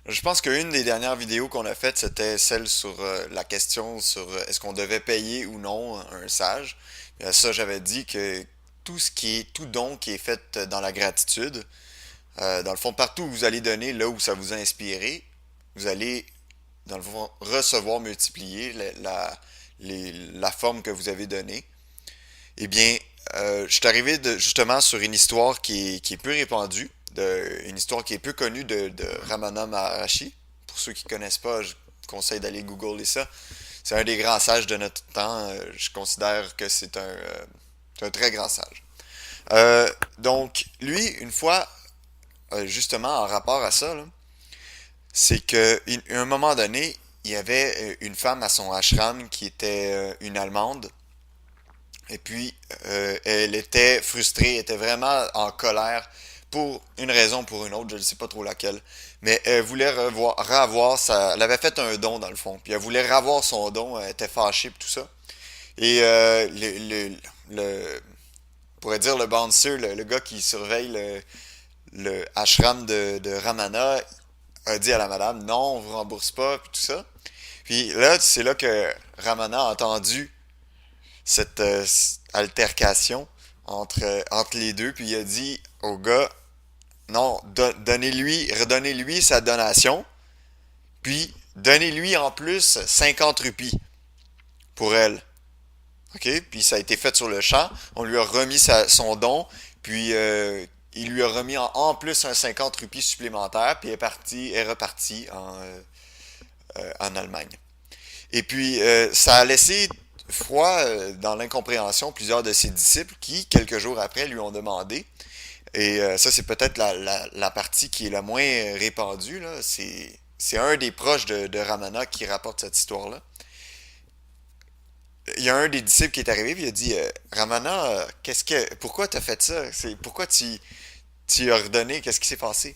Je pense qu'une des dernières vidéos qu'on a faites, c'était celle sur la question sur est-ce qu'on devait payer ou non un sage. Et à ça, j'avais dit que tout don qui est fait dans la gratitude, dans le fond, partout où vous allez donner, là où ça vous a inspiré, vous allez, dans le fond, recevoir, multiplier la forme que vous avez donnée. Eh bien, je suis arrivé justement sur une histoire qui est peu répandue, une histoire qui est peu connue de Ramana Maharishi. Pour ceux qui ne connaissent pas, je conseille d'aller googler ça. C'est un des grands sages de notre temps. Je considère que c'est un très grand sage. Donc, lui, une fois, justement, en rapport à ça, là, c'est qu'à un moment donné, il y avait une femme à son ashram qui était une Allemande. Et puis, elle était frustrée, elle était vraiment en colère pour une raison ou pour une autre, je ne sais pas trop laquelle. Mais elle voulait revoir sa... Elle avait fait un don dans le fond, puis elle voulait revoir son don, elle était fâchée et tout ça. Et on pourrait dire le bouncer, le gars qui surveille le ashram de Ramana, a dit à la madame, non, on vous rembourse pas, puis tout ça. Puis là, c'est là que Ramana a entendu cette altercation entre les deux, puis il a dit au gars, non, donnez-lui, redonnez-lui sa donation, puis donnez-lui en plus 50 rupies pour elle. OK? Puis ça a été fait sur le champ, on lui a remis son don, puis il lui a remis en plus un 50 rupies supplémentaire, puis est reparti en Allemagne. Et puis, ça a laissé froid dans l'incompréhension plusieurs de ses disciples qui, quelques jours après, lui ont demandé, et ça c'est peut-être la partie qui est la moins répandue, là, c'est un des proches de Ramana qui rapporte cette histoire-là. Il y a un des disciples qui est arrivé et il a dit Ramana, pourquoi t'as fait ça? Pourquoi tu as redonné? Qu'est-ce qui s'est passé?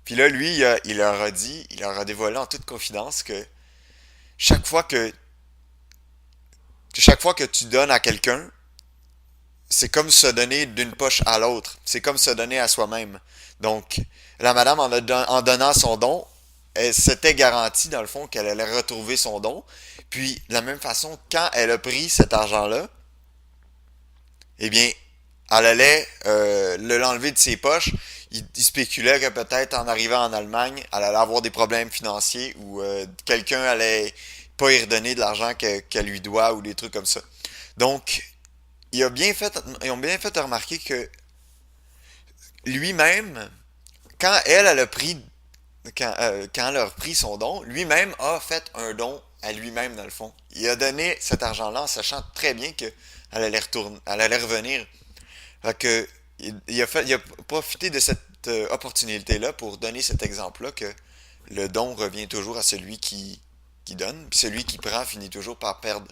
Puis là, lui, il leur a dit, il leur a dévoilé en toute confidence que chaque fois que chaque fois que tu donnes à quelqu'un, c'est comme se donner d'une poche à l'autre. C'est comme se donner à soi-même. Donc, la madame, en donnant son don, elle s'était garantie, dans le fond, qu'elle allait retrouver son don. Puis, de la même façon, quand elle a pris cet argent-là, eh bien, elle allait l'enlever de ses poches. Il spéculait que peut-être en arrivant en Allemagne, elle allait avoir des problèmes financiers ou quelqu'un allait pas y redonner de l'argent qu'elle lui doit ou des trucs comme ça. Donc, ils ont bien fait remarquer que lui-même, elle a pris, quand elle a repris son don, lui-même a fait un don à lui-même dans le fond. Il a donné cet argent-là en sachant très bien que elle allait revenir. Fait que, il a profité de cette opportunité-là pour donner cet exemple-là que le don revient toujours à celui qui donne, puis celui qui prend finit toujours par perdre.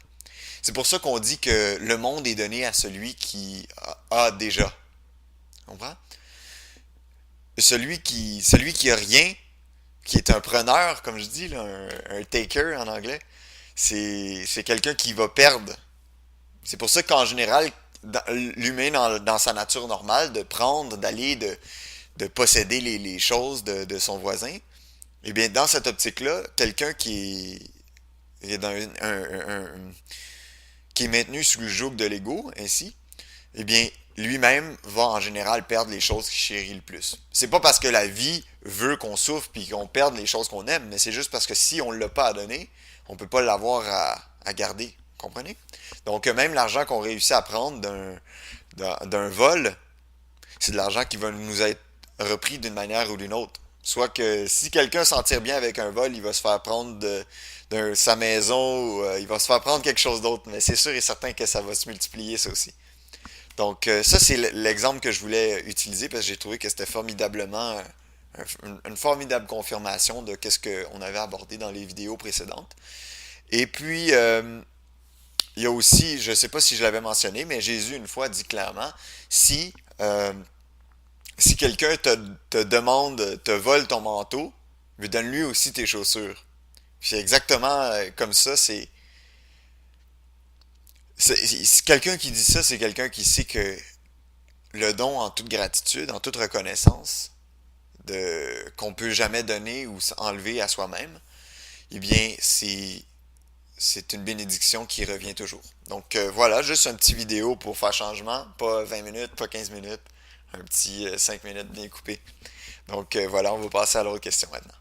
C'est pour ça qu'on dit que le monde est donné à celui qui a déjà. Tu comprends? Celui qui a rien, qui est un preneur, comme je dis, là, un taker en anglais, c'est quelqu'un qui va perdre. C'est pour ça qu'en général, l'humain dans sa nature normale, de prendre, de posséder les choses de son voisin, eh bien, dans cette optique-là, quelqu'un est dans qui est maintenu sous le joug de l'ego, ainsi, eh bien, lui-même va en général perdre les choses qu'il chérit le plus. C'est pas parce que la vie veut qu'on souffre puis qu'on perde les choses qu'on aime, mais c'est juste parce que si on ne l'a pas à donner, on peut pas l'avoir à garder. Comprenez? Donc, même l'argent qu'on réussit à prendre d'un vol, c'est de l'argent qui va nous être repris d'une manière ou d'une autre. Soit que si quelqu'un s'en tire bien avec un vol, il va se faire prendre de sa maison ou il va se faire prendre quelque chose d'autre. Mais c'est sûr et certain que ça va se multiplier, ça aussi. Donc, ça, c'est l'exemple que je voulais utiliser parce que j'ai trouvé que c'était formidablement une formidable confirmation de qu'est-ce qu'on avait abordé dans les vidéos précédentes. Et puis, il y a aussi, je ne sais pas si je l'avais mentionné, mais Jésus, une fois, dit clairement, si, euh, si quelqu'un te demande, te vole ton manteau, lui donne-lui aussi tes chaussures. Puis c'est exactement comme ça, quelqu'un qui dit ça, c'est quelqu'un qui sait que le don en toute gratitude, en toute reconnaissance, qu'on peut jamais donner ou enlever à soi-même, eh bien, c'est une bénédiction qui revient toujours. Donc voilà, juste un petit vidéo pour faire changement, pas 20 minutes, pas 15 minutes, un petit 5 minutes bien coupé. Donc voilà, on va passer à l'autre question maintenant.